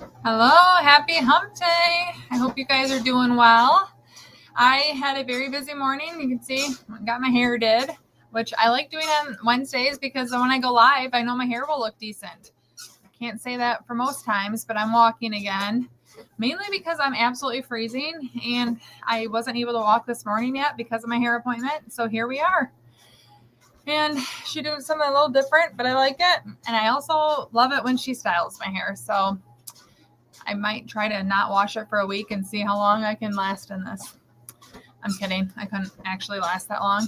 Hello, happy hump day. I hope you guys are doing well. I had a very busy morning. You can see I got my hair did, which I like doing on Wednesdays because when I go live, I know my hair will look decent. I can't say that for most times, but I'm walking again, mainly because I'm absolutely freezing and I wasn't able to walk this morning yet because of my hair appointment. So here we are. And she did something a little different, but I like it. And I also love it when she styles my hair. So I might try to not wash it for a week and see how long I can last in this. I'm kidding. I couldn't actually last that long.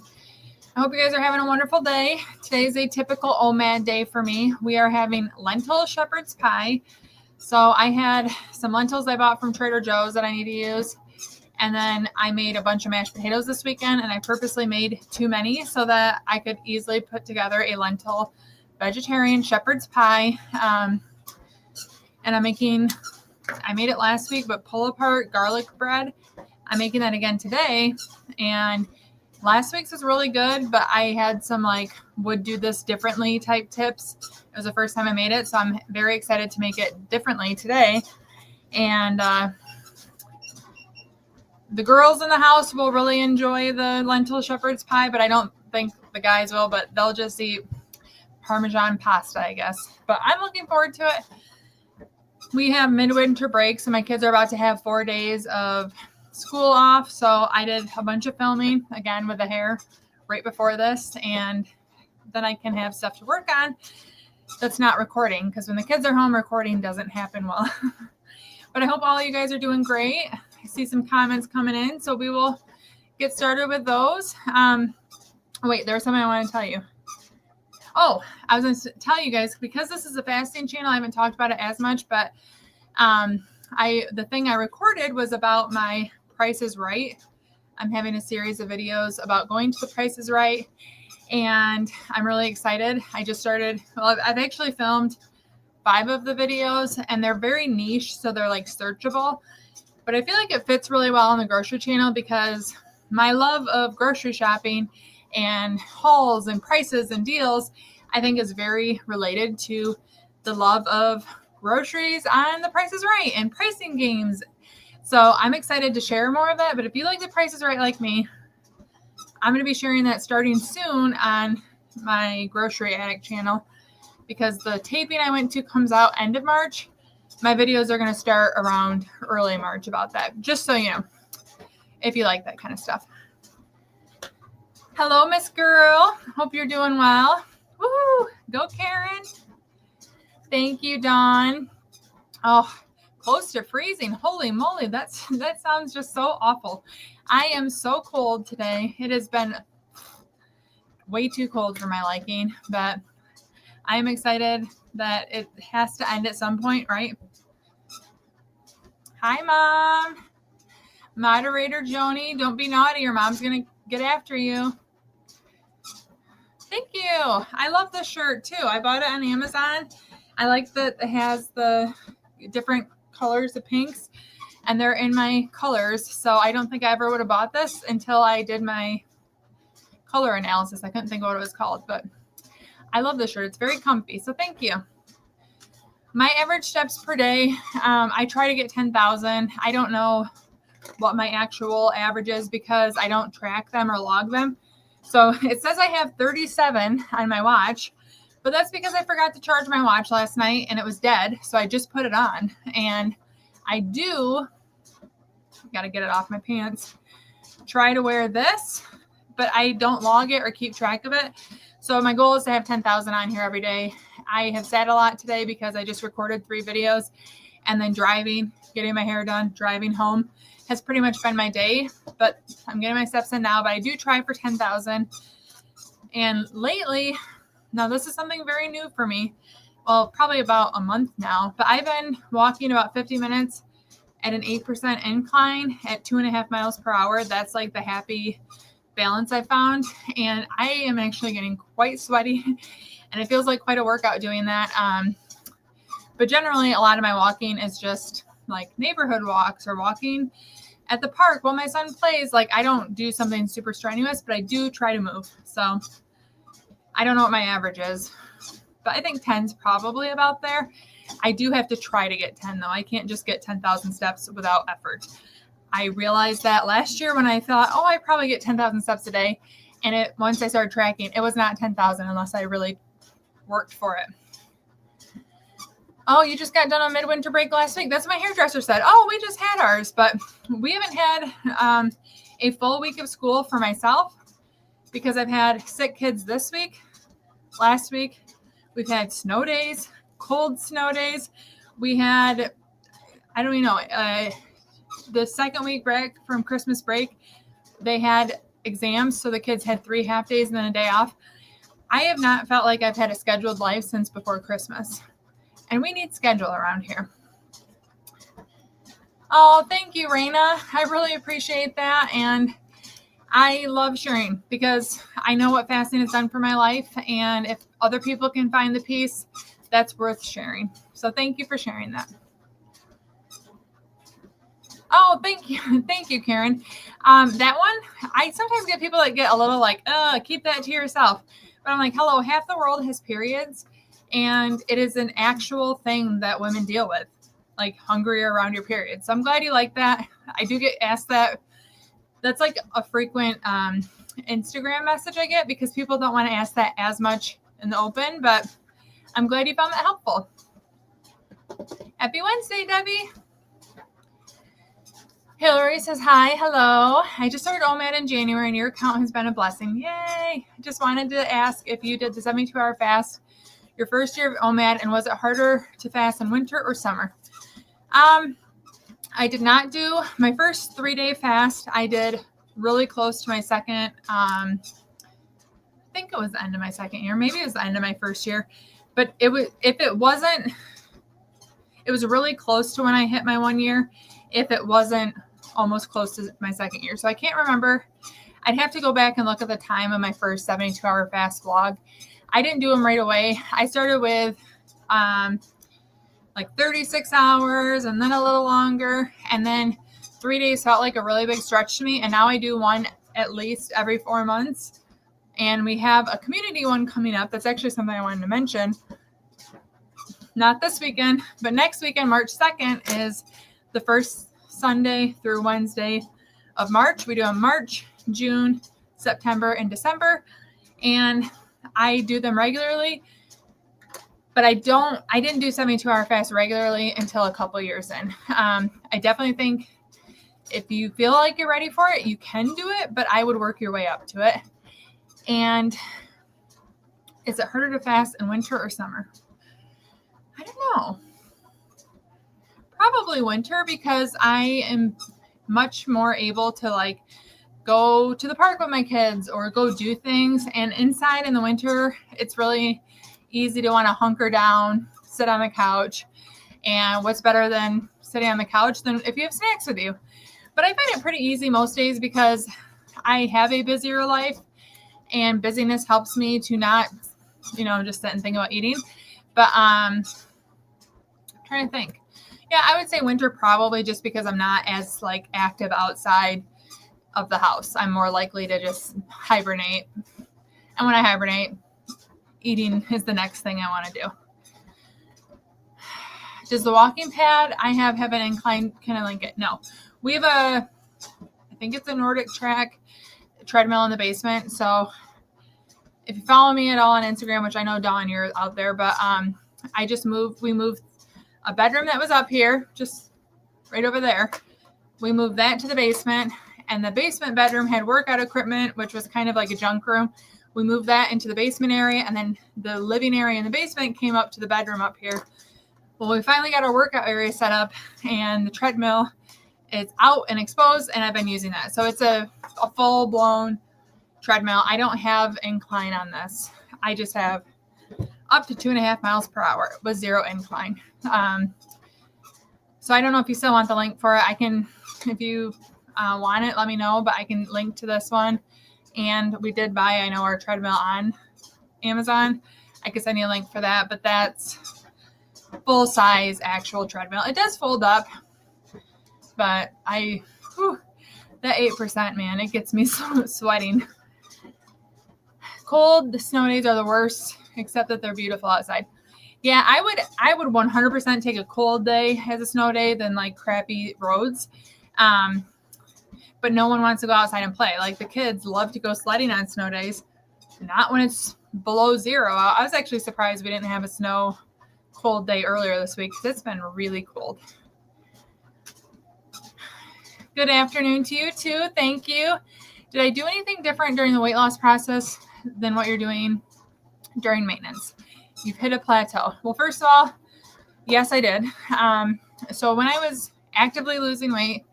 I hope you guys are having a wonderful day. Today's a typical OMAD day for me. We are having lentil shepherd's pie. So I had some lentils I bought from Trader Joe's that I need to use. And then I made a bunch of mashed potatoes this weekend, and I purposely made too many so that I could easily put together a lentil vegetarian shepherd's pie. And I made it last week, but pull apart garlic bread. I'm making that again today. And last week's was really good, but I had some would do this differently type tips. It was the first time I made it, so I'm very excited to make it differently today. And the girls in the house will really enjoy the lentil shepherd's pie, but I don't think the guys will, but they'll just eat Parmesan pasta, I guess. But I'm looking forward to it. We have midwinter break, so my kids are about to have 4 days of school off. So I did a bunch of filming, again, with the hair right before this, and then I can have stuff to work on that's not recording, because when the kids are home, recording doesn't happen well. But I hope all of you guys are doing great. I see some comments coming in, so we will get started with those. Wait, there's something I want to tell you. Oh, I was going to tell you guys, because this is a fasting channel, I haven't talked about it as much, but the thing I recorded was about my Price is Right. I'm having a series of videos about going to the Price is Right, and I'm really excited. I just started, I've actually filmed 5 of the videos, and they're very niche, so they're searchable. But I feel like it fits really well on the grocery channel because my love of grocery shopping and hauls and prices and deals, I think, is very related to the love of groceries on the Price is Right and pricing games. So I'm excited to share more of that. But if you like the Price is Right like me, I'm going to be sharing that starting soon on my Grocery Addict channel, because the taping I went to comes out end of March. My videos are going to start around early March about that, just so you know, if you like that kind of stuff. Hello, Miss Girl. Hope you're doing well. Woo! Go, Karen. Thank you, Dawn. Oh, close to freezing. Holy moly, that sounds just so awful. I am so cold today. It has been way too cold for my liking, but I am excited that it has to end at some point, right? Hi, Mom. Moderator Joni, don't be naughty. Your mom's going to get after you. Thank you. I love this shirt too. I bought it on Amazon. I like that it has the different colors of pinks, and they're in my colors. So I don't think I ever would have bought this until I did my color analysis. I couldn't think of what it was called, but I love this shirt. It's very comfy. So thank you. My average steps per day, I try to get 10,000. I don't know what my actual average is because I don't track them or log them. So it says I have 37 on my watch, but that's because I forgot to charge my watch last night and it was dead. So I just put it on, and I got to get it off my pants, try to wear this, but I don't log it or keep track of it. So my goal is to have 10,000 on here every day. I have sat a lot today because I just recorded 3 videos, and then driving, getting my hair done, driving home has pretty much been my day, but I'm getting my steps in now. But I do try for 10,000. And lately, now this is something very new for me. Well, probably about a month now, but I've been walking about 50 minutes at an 8% incline at 2.5 miles per hour. That's like the happy balance I found. And I am actually getting quite sweaty, and it feels like quite a workout doing that. But generally, a lot of my walking is just neighborhood walks or walking at the park while my son plays. I don't do something super strenuous, but I do try to move. So I don't know what my average is, but I think 10's probably about there. I do have to try to get 10 though. I can't just get 10,000 steps without effort. I realized that last year when I thought, oh, I probably get 10,000 steps a day. And once I started tracking, it was not 10,000 unless I really worked for it. Oh, you just got done on midwinter break last week. That's what my hairdresser said. Oh, we just had ours, but we haven't had a full week of school for myself because I've had sick kids this week. Last week, we've had snow days, cold snow days. We had, I don't even know, the second week back from Christmas break, they had exams, so the kids had 3 half days and then a day off. I have not felt like I've had a scheduled life since before Christmas. And we need schedule around here. Oh, thank you, Raina. I really appreciate that. And I love sharing because I know what fasting has done for my life. And if other people can find the peace, that's worth sharing. So thank you for sharing that. Oh, thank you. Thank you, Karen. That one, I sometimes get people that get a little like, keep that to yourself. But I'm like, hello, half the world has periods. And it is an actual thing that women deal with, like hungry around your period. So I'm glad you like that. I do get asked that. That's like a frequent Instagram message I get because people don't want to ask that as much in the open. But I'm glad you found that helpful. Happy Wednesday, Debbie. Hillary says, hi, hello. I just started OMAD in January and your account has been a blessing. Yay. I just wanted to ask if you did the 72-hour fast your first year of OMAD, and was it harder to fast in winter or summer? I did not do my first 3-day fast. I did really close to my second. I think it was the end of my second year. Maybe it was the end of my first year. But it was really close to when I hit my 1 year. If it wasn't almost close to my second year. So I can't remember. I'd have to go back and look at the time of my first 72-hour fast vlog. I didn't do them right away. I started with like 36 hours and then a little longer. And then 3 days felt like a really big stretch to me. And now I do one at least every 4 months. And we have a community one coming up. That's actually something I wanted to mention. Not this weekend, but next weekend, March 2nd, is the first Sunday through Wednesday of March. We do them March, June, September, and December. And I do them regularly, but I didn't do 72-hour fast regularly until a couple years in. I definitely think if you feel like you're ready for it, you can do it, but I would work your way up to it. And is it harder to fast in winter or summer? I don't know. Probably winter because I am much more able to like go to the park with my kids or go do things. And inside in the winter, it's really easy to want to hunker down, sit on the couch. And what's better than sitting on the couch than if you have snacks with you? But I find it pretty easy most days because I have a busier life and busyness helps me to not, just sit and think about eating. But I'm trying to think. Yeah, I would say winter probably just because I'm not as like active outside of the house. I'm more likely to just hibernate. And when I hibernate, eating is the next thing I want to do. Does the walking pad I have an incline? Can I link it? No. We have I think it's a Nordic track treadmill in the basement. So if you follow me at all on Instagram, which I know Dawn, you're out there, but we moved a bedroom that was up here, just right over there. We moved that to the basement. And the basement bedroom had workout equipment, which was kind of like a junk room. We moved that into the basement area, and then the living area in the basement came up to the bedroom up here. Well, we finally got our workout area set up, and the treadmill is out and exposed, and I've been using that. So it's a full-blown treadmill. I don't have incline on this. I just have up to 2.5 miles per hour with 0 incline. So I don't know if you still want the link for it. I can, if you want it, let me know, but I can link to this one. And we did buy, I know, our treadmill on Amazon. I can send you a link for that, but that's full size actual treadmill. It does fold up, but that 8%, man, it gets me so sweating. Cold, the snow days are the worst, except that they're beautiful outside. Yeah, I would 100% take a cold day as a snow day than like crappy roads. But no one wants to go outside and play. Like the kids love to go sledding on snow days, not when it's below zero. I was actually surprised we didn't have a snow cold day earlier this week because it's been really cold. Good afternoon to you too. Thank you. Did I do anything different during the weight loss process than what you're doing during maintenance? You've hit a plateau. Well, first of all, yes, I did. So when I was actively losing weight,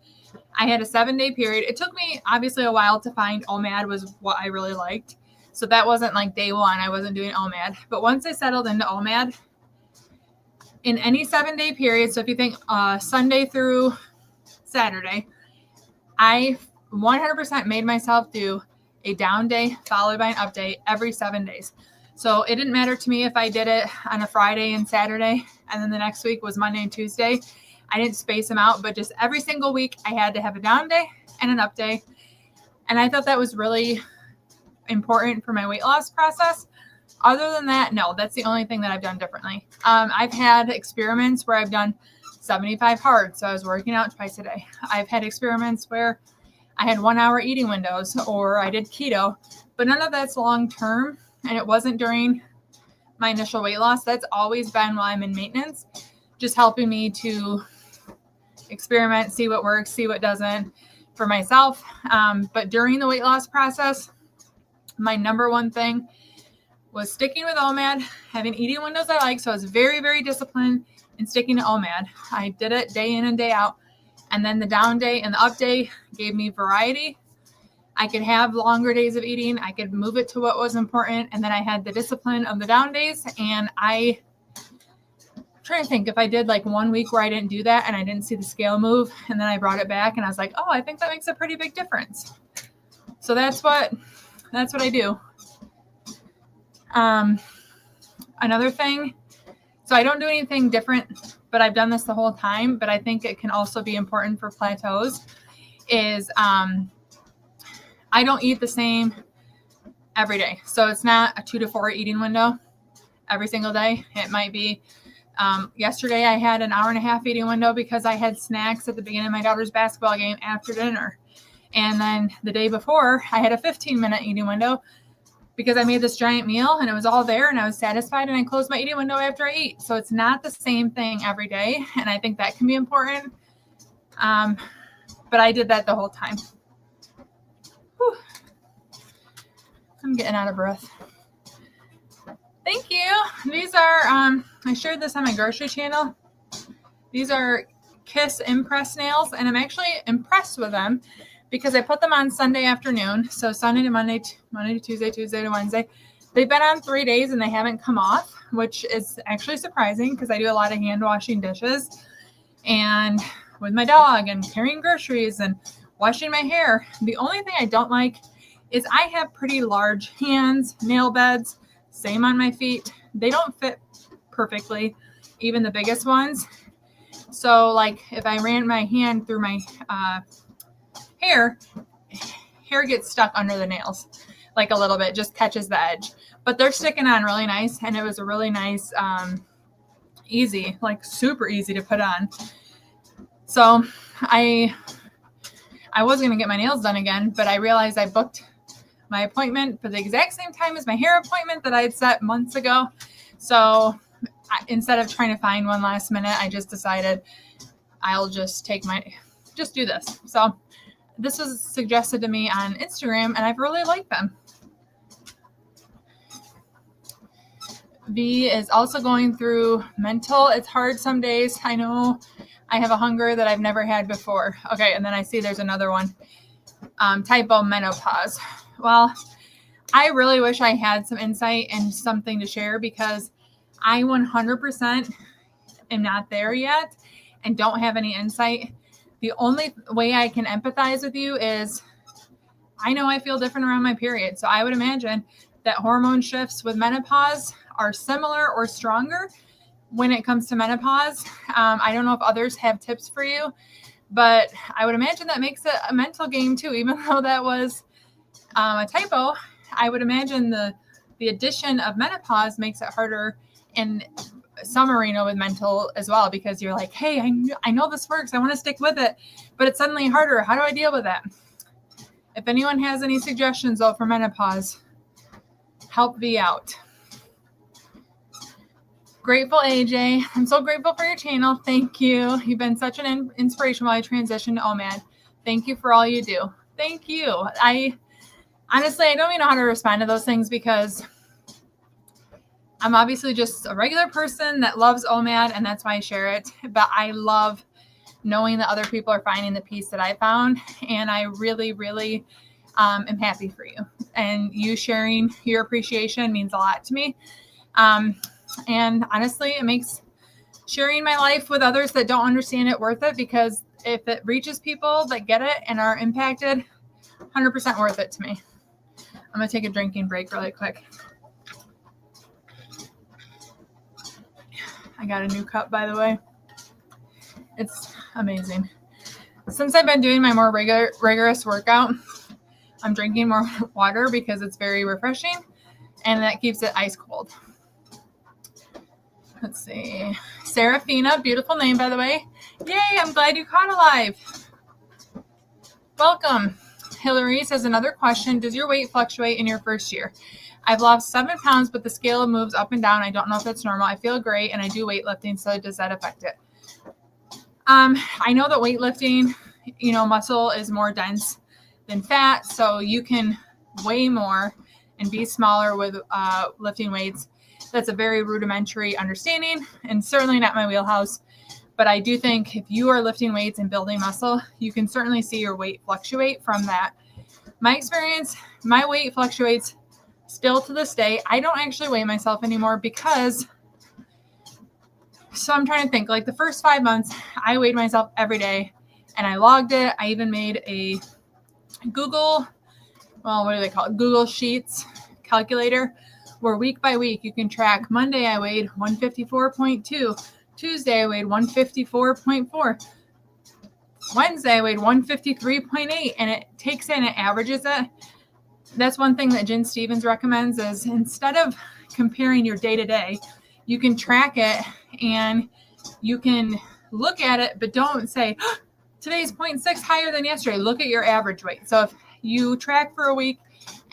I had a 7-day period. It took me obviously a while to find OMAD was what I really liked. So that wasn't like day one. I wasn't doing OMAD. But once I settled into OMAD, in any 7-day period, so if you think Sunday through Saturday, I 100% made myself do a down day followed by an up day every 7 days. So it didn't matter to me if I did it on a Friday and Saturday, and then the next week was Monday and Tuesday. I didn't space them out, but just every single week I had to have a down day and an up day. And I thought that was really important for my weight loss process. Other than that, no, that's the only thing that I've done differently. I've had experiments where I've done 75 hard, so I was working out twice a day. I've had experiments where I had 1 hour eating windows, or I did keto, but none of that's long term, and it wasn't during my initial weight loss. That's always been while I'm in maintenance, just helping me to experiment, see what works, see what doesn't for myself. But during the weight loss process, my number one thing was sticking with OMAD, having eating windows I like. So I was very, very disciplined in sticking to OMAD. I did it day in and day out. And then the down day and the up day gave me variety. I could have longer days of eating. I could move it to what was important. And then I had the discipline of the down days. And I'm trying to think if I did like 1 week where I didn't do that and I didn't see the scale move. And then I brought it back and I was like, oh, I think that makes a pretty big difference. So that's what I do. Another thing, so I don't do anything different, but I've done this the whole time, but I think it can also be important for plateaus, is I don't eat the same every day. So it's not a 2 to 4 eating window every single day. It might be, yesterday I had an hour and a half eating window because I had snacks at the beginning of my daughter's basketball game after dinner. And then the day before I had a 15-minute eating window because I made this giant meal and it was all there and I was satisfied and I closed my eating window after I eat. So it's not the same thing every day. And I think that can be important. But I did that the whole time. Whew. I'm getting out of breath. Thank you. These are, I shared this on my grocery channel. These are Kiss Impress nails and I'm actually impressed with them because I put them on Sunday afternoon. So Sunday to Monday to Tuesday, Tuesday to Wednesday. They've been on 3 days and they haven't come off, which is actually surprising because I do a lot of hand washing dishes and with my dog and carrying groceries and washing my hair. The only thing I don't like is I have pretty large hands, nail beds, same on my feet. They don't fit perfectly, even the biggest ones. So like if I ran my hand through my hair gets stuck under the nails like a little bit, just catches the edge, but they're sticking on really nice. And it was a really nice, easy, like super easy to put on. So I was going to get my nails done again, but I realized I booked my appointment for the exact same time as my hair appointment that I had set months ago. So instead of trying to find one last minute, I just decided I'll just do this. So this was suggested to me on Instagram, and I've really liked them. V is also going through mental. It's hard some days. I know I have a hunger that I've never had before. Okay, and then I see there's another one. Typo menopause. Well, I really wish I had some insight and something to share because I 100% am not there yet and don't have any insight. The only way I can empathize with you is I know I feel different around my period. So I would imagine that hormone shifts with menopause are similar or stronger when it comes to menopause. I don't know if others have tips for you, but I would imagine that makes it a mental game too, even though that was a typo. I would imagine the addition of menopause makes it harder. And submarine with mental as well, because you're like, hey, I know this works. I want to stick with it, but it's suddenly harder. How do I deal with that? If anyone has any suggestions though for menopause, help me out. Grateful AJ, I'm so grateful for your channel. Thank you. You've been such an inspiration while I transitioned to OMAD. Thank you for all you do. Thank you. I honestly, I don't even know how to respond to those things, because I'm obviously just a regular person that loves OMAD, and that's why I share it. But I love knowing that other people are finding the peace that I found, and I really, really am happy for you. And you sharing your appreciation means a lot to me. And honestly, it makes sharing my life with others that don't understand it worth it, because if it reaches people that get it and are impacted, 100% worth it to me. I'm going to take a drinking break really quick. I got a new cup, by the way. It's amazing. Since I've been doing my more rigorous workout, I'm drinking more water because it's very refreshing, and that keeps it ice cold. Let's see. Serafina, beautiful name, by the way. Yay, I'm glad you caught alive. Welcome. Hillary says, another question. Does your weight fluctuate in your first year? I've lost 7 pounds, but the scale moves up and down. I don't know if it's normal. I feel great, and I do weightlifting, so does that affect it? I know that weightlifting, muscle is more dense than fat, so you can weigh more and be smaller with lifting weights. That's a very rudimentary understanding, and certainly not my wheelhouse. But I do think if you are lifting weights and building muscle, you can certainly see your weight fluctuate from that. My experience, my weight fluctuates still to this day. I don't actually weigh myself anymore because, so I'm trying to think, like the first 5 months, I weighed myself every day and I logged it. I even made a Google Sheets calculator, where week by week you can track. Monday I weighed 154.2. Tuesday I weighed 154.4. Wednesday I weighed 153.8, and it takes in, it averages it. That's one thing that Jen Stevens recommends, is instead of comparing your day to day, you can track it and you can look at it, but don't say, oh, today's 0.6 higher than yesterday. Look at your average weight. So if you track for a week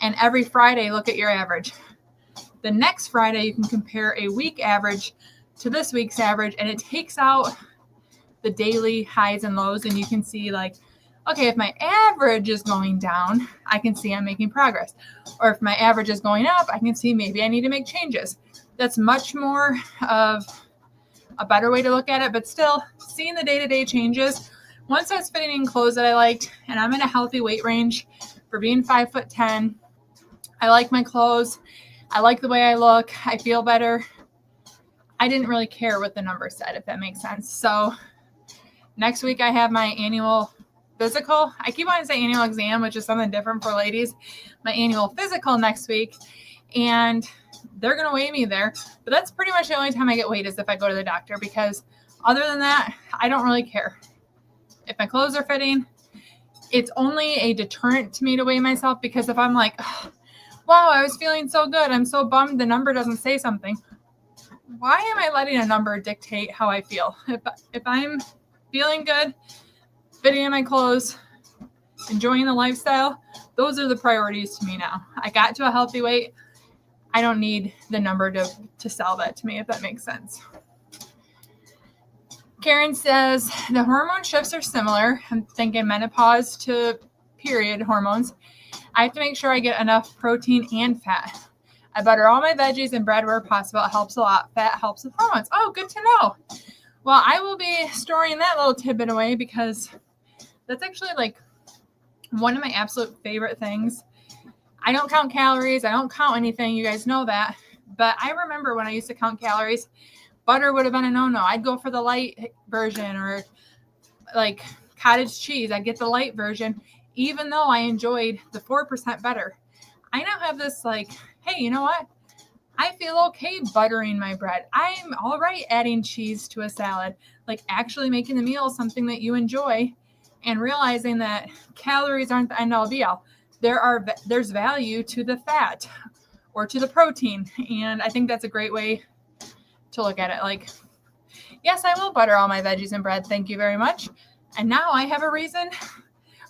and every Friday look at your average, the next Friday you can compare a week average to this week's average, and it takes out the daily highs and lows, and you can see like, okay, if my average is going down, I can see I'm making progress. Or if my average is going up, I can see maybe I need to make changes. That's much more of a better way to look at it, but still seeing the day-to-day changes. Once I was fitting in clothes that I liked, and I'm in a healthy weight range for being 5'10", I like my clothes. I like the way I look. I feel better. I didn't really care what the number said, if that makes sense. So next week I have my annual physical. I keep wanting to say annual exam, which is something different for ladies. My annual physical next week, and they're going to weigh me there. But that's pretty much the only time I get weighed, is if I go to the doctor, because other than that, I don't really care. If my clothes are fitting, it's only a deterrent to me to weigh myself, because if I'm like, oh, wow, I was feeling so good, I'm so bummed the number doesn't say something. Why am I letting a number dictate how I feel? If I'm feeling good, fitting in my clothes, enjoying the lifestyle, those are the priorities to me now. I got to a healthy weight. I don't need the number to sell that to me, if that makes sense. Karen says, the hormone shifts are similar. I'm thinking menopause to period hormones. I have to make sure I get enough protein and fat. I butter all my veggies and bread where possible. It helps a lot. Fat helps with hormones. Oh, good to know. Well, I will be storing that little tidbit away, because that's actually like one of my absolute favorite things. I don't count calories. I don't count anything. You guys know that. But I remember when I used to count calories, butter would have been a no-no. I'd go for the light version, or like cottage cheese. I'd get the light version, even though I enjoyed the 4% better. I now have this like, hey, you know what? I feel okay buttering my bread. I'm all right adding cheese to a salad, like actually making the meal something that you enjoy, and realizing that calories aren't the end all be all. There's value to the fat or to the protein. And I think that's a great way to look at it like, yes, I will butter all my veggies and bread. Thank you very much. And now I have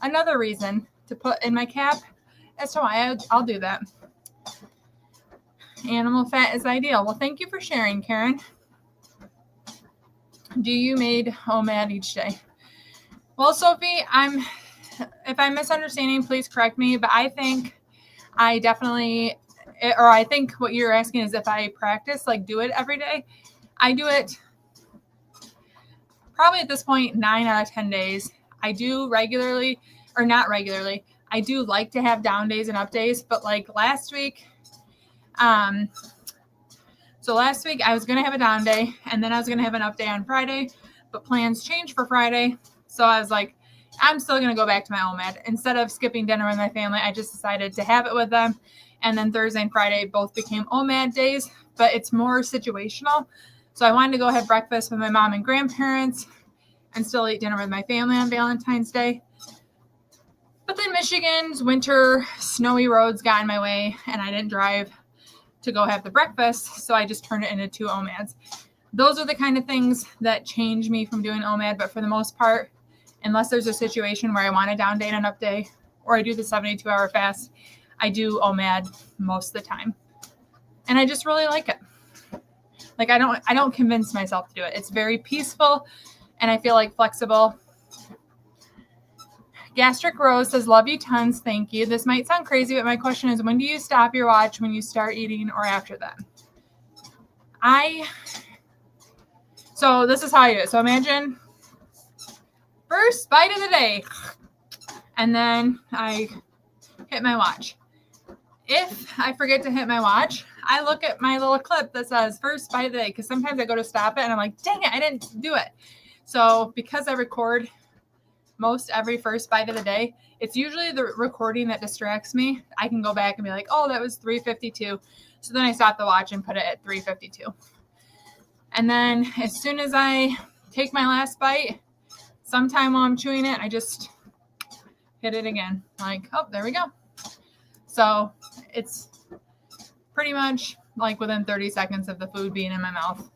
another reason to put in my cap as to why I'll do that. Animal fat is ideal. Well, thank you for sharing, Karen. Do you made OMAD each day? Well, Sophie, if I'm misunderstanding, please correct me, but I think I think what you're asking is if I practice, like do it every day. I do it probably at this point 9 out of 10 days. I do regularly, or not regularly. I do like to have down days and up days, but like last week, so last week I was going to have a down day and then I was going to have an up day on Friday, but plans changed for Friday. So I was like, I'm still going to go back to my OMAD. Instead of skipping dinner with my family, I just decided to have it with them. And then Thursday and Friday both became OMAD days, but it's more situational. So I wanted to go have breakfast with my mom and grandparents and still eat dinner with my family on Valentine's Day. But then Michigan's winter snowy roads got in my way and I didn't drive to go have the breakfast. So I just turned it into 2 OMADs. Those are the kind of things that change me from doing OMAD. But for the most part, unless there's a situation where I want a down day and an up day, or I do the 72-hour fast, I do OMAD most of the time. And I just really like it. Like I don't convince myself to do it. It's very peaceful and I feel like flexible. Gastric Rose says, love you tons. Thank you. This might sound crazy, but my question is, when do you stop your watch, when you start eating or after that? So this is how I do it. So imagine first bite of the day, and then I hit my watch. If I forget to hit my watch, I look at my little clip that says first bite of the day, because sometimes I go to stop it and I'm like, dang it, I didn't do it. So because I record most every first bite of the day, it's usually the recording that distracts me. I can go back and be like, oh, that was 3:52. So then I stop the watch and put it at 3:52. And then as soon as I take my last bite, sometime while I'm chewing it, I just hit it again. Like, oh, there we go. So it's pretty much like within 30 seconds of the food being in my mouth.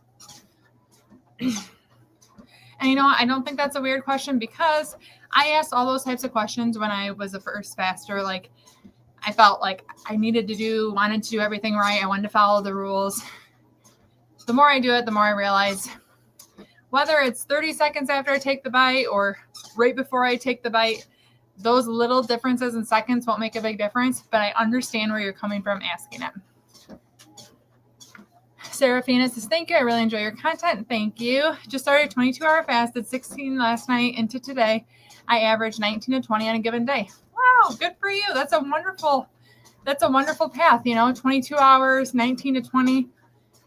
And you know what? I don't think that's a weird question because I asked all those types of questions when I was a first faster. Like I felt like I wanted to do everything right. I wanted to follow the rules. The more I do it, the more I realize whether it's 30 seconds after I take the bite or right before I take the bite, those little differences in seconds won't make a big difference, but I understand where you're coming from asking it. Serafina says, thank you. I really enjoy your content. Thank you. Just started a 22-hour fast. Did 16 last night into today. I average 19 to 20 on a given day. Wow, good for you. That's a wonderful path. 22 hours, 19 to 20.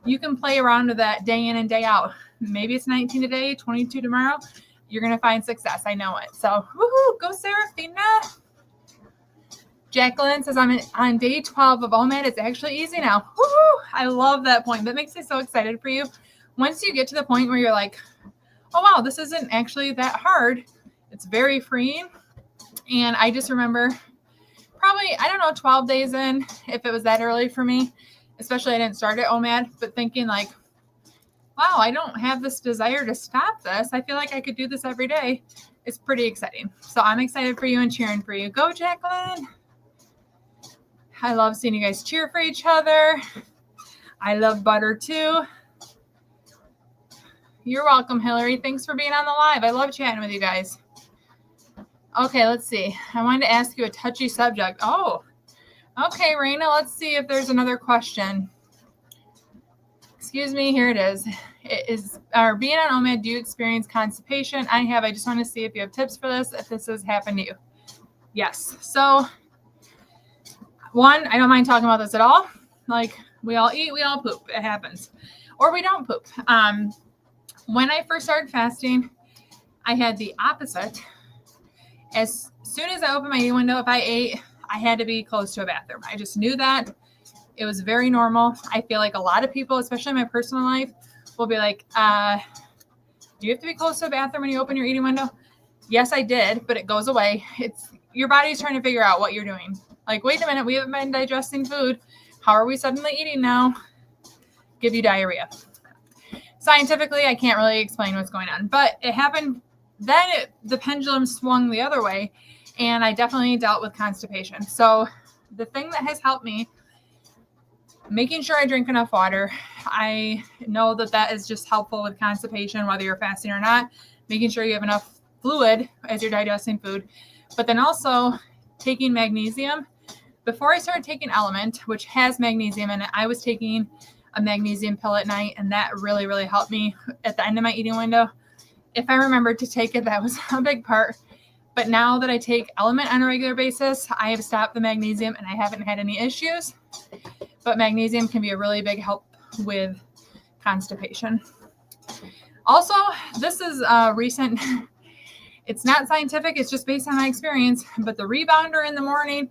You can play around with that day in and day out. Maybe it's 19 today, 22 tomorrow. You're going to find success. I know it. So, woohoo, go Serafina. Jacqueline says, I'm on day 12 of OMAD. It's actually easy now. Woohoo! I love that point. That makes me so excited for you. Once you get to the point where you're like, oh, wow, this isn't actually that hard. It's very freeing. And I just remember probably, 12 days in, if it was that early for me, especially I didn't start at OMAD, but thinking like, wow, I don't have this desire to stop this. I feel like I could do this every day. It's pretty exciting. So I'm excited for you and cheering for you. Go, Jacqueline. I love seeing you guys cheer for each other. I love butter too. You're welcome, Hillary. Thanks for being on the live. I love chatting with you guys. Okay, let's see. I wanted to ask you a touchy subject. Oh, okay, Raina. Let's see if there's another question. Excuse me. Here it is. Being on OMAD, do you experience constipation? I have. I just want to see if you have tips for this, if this has happened to you. Yes. So, one, I don't mind talking about this at all. Like, we all eat, we all poop. It happens. Or we don't poop. When I first started fasting, I had the opposite. As soon as I opened my eating window, if I ate, I had to be close to a bathroom. I just knew that. It was very normal. I feel like a lot of people, especially in my personal life, will be like, do you have to be close to a bathroom when you open your eating window? Yes, I did, but it goes away. It's your body's trying to figure out what you're doing. Like, wait a minute, we haven't been digesting food. How are we suddenly eating now? Give you diarrhea. scientifically, I can't really explain what's going on, but it happened. Then the pendulum swung the other way, and I definitely dealt with constipation. So the thing that has helped me, making sure I drink enough water. I know that is just helpful with constipation, whether you're fasting or not, making sure you have enough fluid as you're digesting food, but then also taking magnesium. Before I started taking Element, which has magnesium in it, I was taking a magnesium pill at night, and that really, really helped me at the end of my eating window. If I remembered to take it, that was a big part. But now that I take Element on a regular basis, I have stopped the magnesium and I haven't had any issues. But magnesium can be a really big help with constipation. Also, this is recent. It's not scientific. It's just based on my experience. But the rebounder in the morning,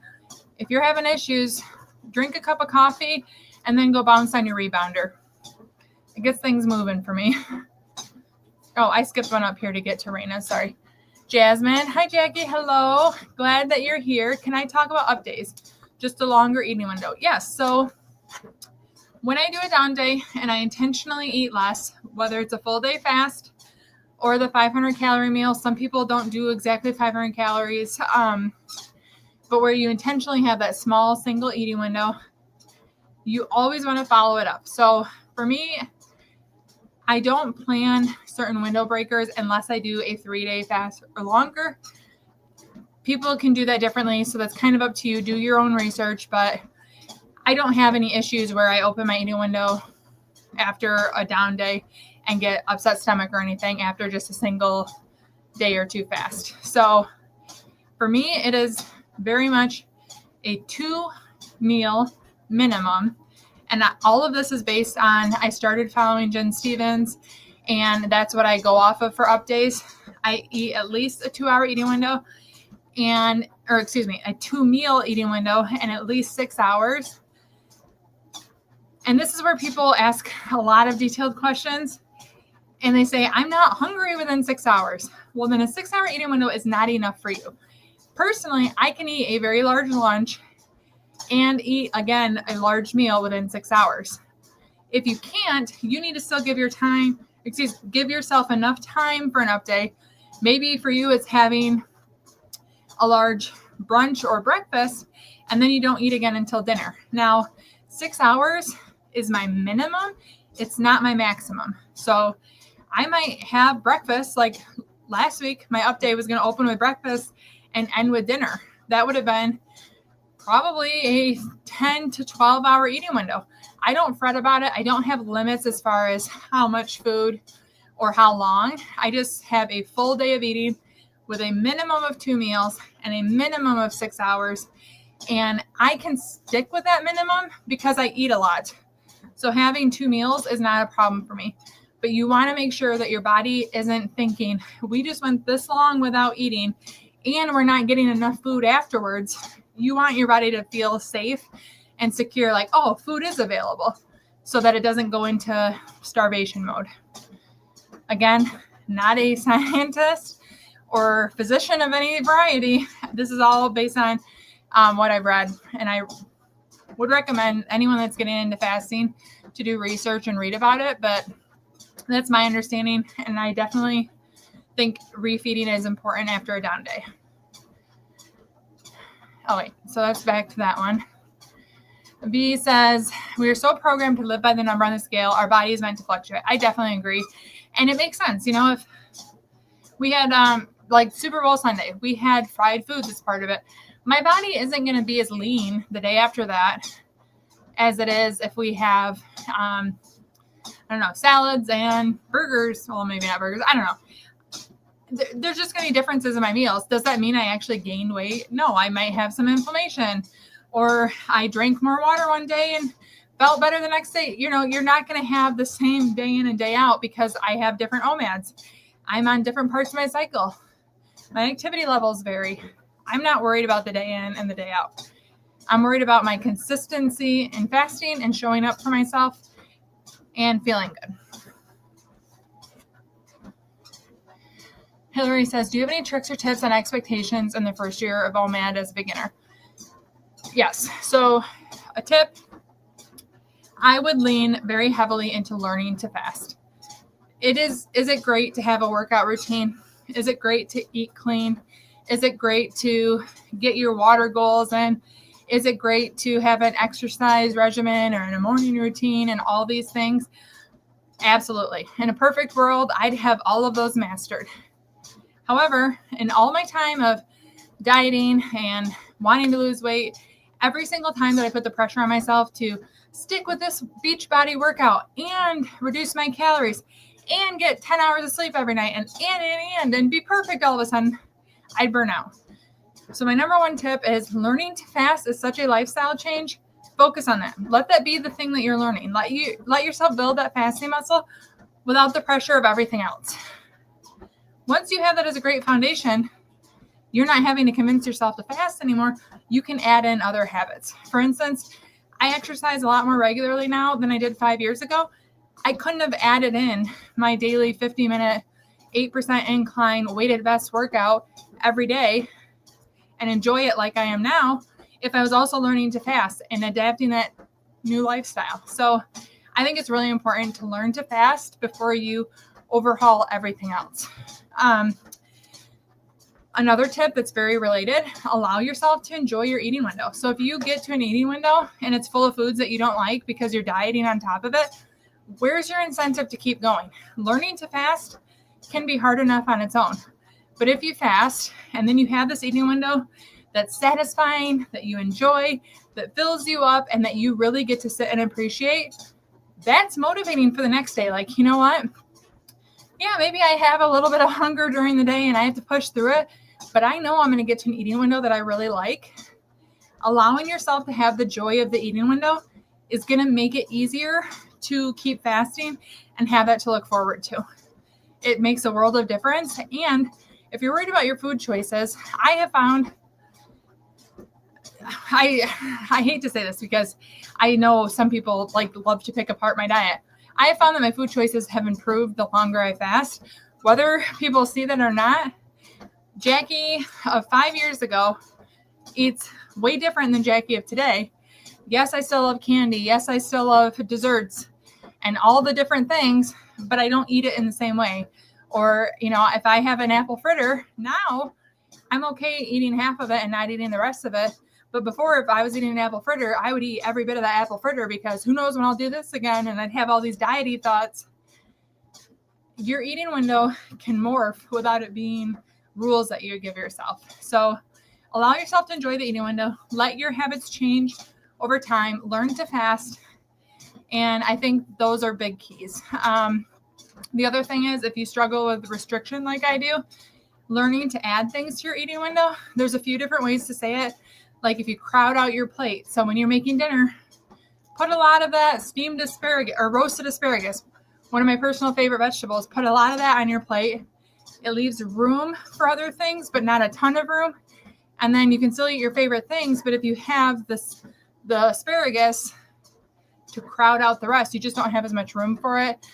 if you're having issues, drink a cup of coffee and then go bounce on your rebounder. It gets things moving for me. Oh, I skipped one up here to get to Raina. Sorry. Jasmine. Hi, Jackie. Hello. Glad that you're here. Can I talk about up days? Just a longer eating window. Yes. So when I do a down day and I intentionally eat less, whether it's a full day fast or the 500 calorie meal, some people don't do exactly 500 calories, but where you intentionally have that small single eating window, you always want to follow it up. So for me, I don't plan certain window breakers unless I do a 3-day fast or longer. People can do that differently, so that's kind of up to you. Do your own research, but I don't have any issues where I open my eating window after a down day and get upset stomach or anything after just a single day or two fast. So for me, it is very much a 2-meal minimum. And all of this is based on, I started following Jen Stevens, and that's what I go off of for up days. I eat at least a 2-hour eating window a 2-meal eating window and at least 6 hours. And this is where people ask a lot of detailed questions and they say, I'm not hungry within 6 hours. Well, then a 6-hour eating window is not enough for you. Personally, I can eat a very large lunch and eat, again, a large meal within 6 hours. If you can't, you need to still give yourself enough time for an up day. Maybe for you, it's having a large brunch or breakfast, and then you don't eat again until dinner. Now, 6 hours is my minimum. It's not my maximum. So I might have breakfast. Like last week, my up day was going to open with breakfast and end with dinner. That would have been probably a 10 to 12 hour eating window. I don't fret about it. I don't have limits as far as how much food or how long. I just have a full day of eating with a minimum of 2 meals and a minimum of 6 hours. And I can stick with that minimum because I eat a lot. So having 2 meals is not a problem for me. But you want to make sure that your body isn't thinking, we just went this long without eating and we're not getting enough food afterwards. You want your body to feel safe and secure, like, oh, food is available, so that it doesn't go into starvation mode. Again, not a scientist or physician of any variety. This is all based on what I've read. And I would recommend anyone that's getting into fasting to do research and read about it. But that's my understanding. And I definitely think refeeding is important after a down day. Oh, wait. So that's back to that one. B says, we are so programmed to live by the number on the scale. Our body is meant to fluctuate. I definitely agree. And it makes sense. You know, if we had like Super Bowl Sunday, we had fried foods as part of it. My body isn't going to be as lean the day after that as it is if we have, salads and burgers. Well, maybe not burgers. I don't know. There's just going to be differences in my meals. Does that mean I actually gained weight? No, I might have some inflammation, or I drank more water one day and felt better the next day. You know, you're not going to have the same day in and day out because I have different OMADs. I'm on different parts of my cycle. My activity levels vary. I'm not worried about the day in and the day out. I'm worried about my consistency in fasting and showing up for myself and feeling good. Hillary says, do you have any tricks or tips on expectations in the first year of OMAD as a beginner? Yes. So a tip, I would lean very heavily into learning to fast. Is it great to have a workout routine? Is it great to eat clean? Is it great to get your water goals in? Is it great to have an exercise regimen or a morning routine and all these things? Absolutely. In a perfect world, I'd have all of those mastered. However, in all my time of dieting and wanting to lose weight, every single time that I put the pressure on myself to stick with this Beachbody workout and reduce my calories and get 10 hours of sleep every night and be perfect all of a sudden, I'd burn out. So my number one tip is learning to fast is such a lifestyle change. Focus on that. Let that be the thing that you're learning. Let yourself build that fasting muscle without the pressure of everything else. Once you have that as a great foundation, you're not having to convince yourself to fast anymore. You can add in other habits. For instance, I exercise a lot more regularly now than I did 5 years ago. I couldn't have added in my daily 50-minute, 8% incline weighted vest workout every day and enjoy it like I am now if I was also learning to fast and adapting that new lifestyle. So I think it's really important to learn to fast before you overhaul everything else. Another tip that's very related, allow yourself to enjoy your eating window. So if you get to an eating window and it's full of foods that you don't like because you're dieting on top of it, where's your incentive to keep going? Learning to fast can be hard enough on its own. But if you fast and then you have this eating window that's satisfying, that you enjoy, that fills you up, and that you really get to sit and appreciate, that's motivating for the next day. Like, you know what? Yeah, maybe I have a little bit of hunger during the day and I have to push through it, but I know I'm going to get to an eating window that I really like. Allowing yourself to have the joy of the eating window is going to make it easier to keep fasting and have that to look forward to. It makes a world of difference. And if you're worried about your food choices, I have found, I hate to say this because I know some people love to pick apart my diet. I have found that my food choices have improved the longer I fast. Whether people see that or not, Jackie of 5 years ago eats way different than Jackie of today. Yes, I still love candy. Yes, I still love desserts and all the different things, but I don't eat it in the same way. Or, if I have an apple fritter, now I'm okay eating half of it and not eating the rest of it. But before, if I was eating an apple fritter, I would eat every bit of that apple fritter because who knows when I'll do this again, and I'd have all these diety thoughts. Your eating window can morph without it being rules that you give yourself. So allow yourself to enjoy the eating window. Let your habits change over time. Learn to fast. And I think those are big keys. The other thing is, if you struggle with restriction like I do, learning to add things to your eating window, there's a few different ways to say it. Like if you crowd out your plate. So when you're making dinner, put a lot of that steamed asparagus or roasted asparagus, one of my personal favorite vegetables, put a lot of that on your plate. It leaves room for other things, but not a ton of room. And then you can still eat your favorite things, but if you have the asparagus to crowd out the rest, you just don't have as much room for it,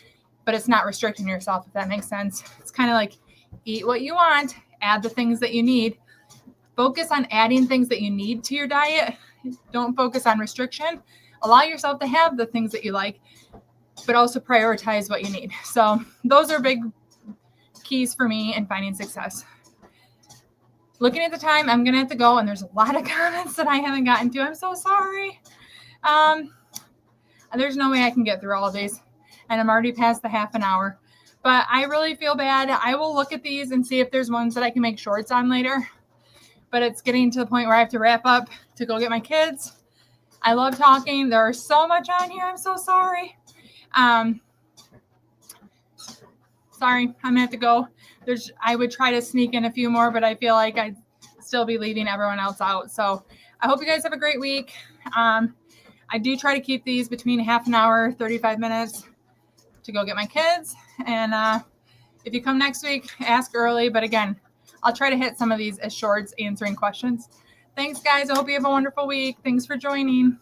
but it's not restricting yourself, if that makes sense. It's kind of like eat what you want, add the things that you need. Focus on adding things that you need to your diet. Don't focus on restriction. Allow yourself to have the things that you like, but also prioritize what you need. So those are big keys for me in finding success. Looking at the time, I'm going to have to go, and there's a lot of comments that I haven't gotten to. I'm so sorry. There's no way I can get through all of these, and I'm already past the half an hour. But I really feel bad. I will look at these and see if there's ones that I can make shorts on later. But it's getting to the point where I have to wrap up to go get my kids. I love talking. There's so much on here. I'm so sorry. Sorry, I'm going to have to go. I would try to sneak in a few more, but I feel like I'd still be leaving everyone else out. So I hope you guys have a great week. I do try to keep these between half an hour, 35 minutes to go get my kids. And if you come next week, ask early. But again, I'll try to hit some of these as shorts answering questions. Thanks, guys. I hope you have a wonderful week. Thanks for joining.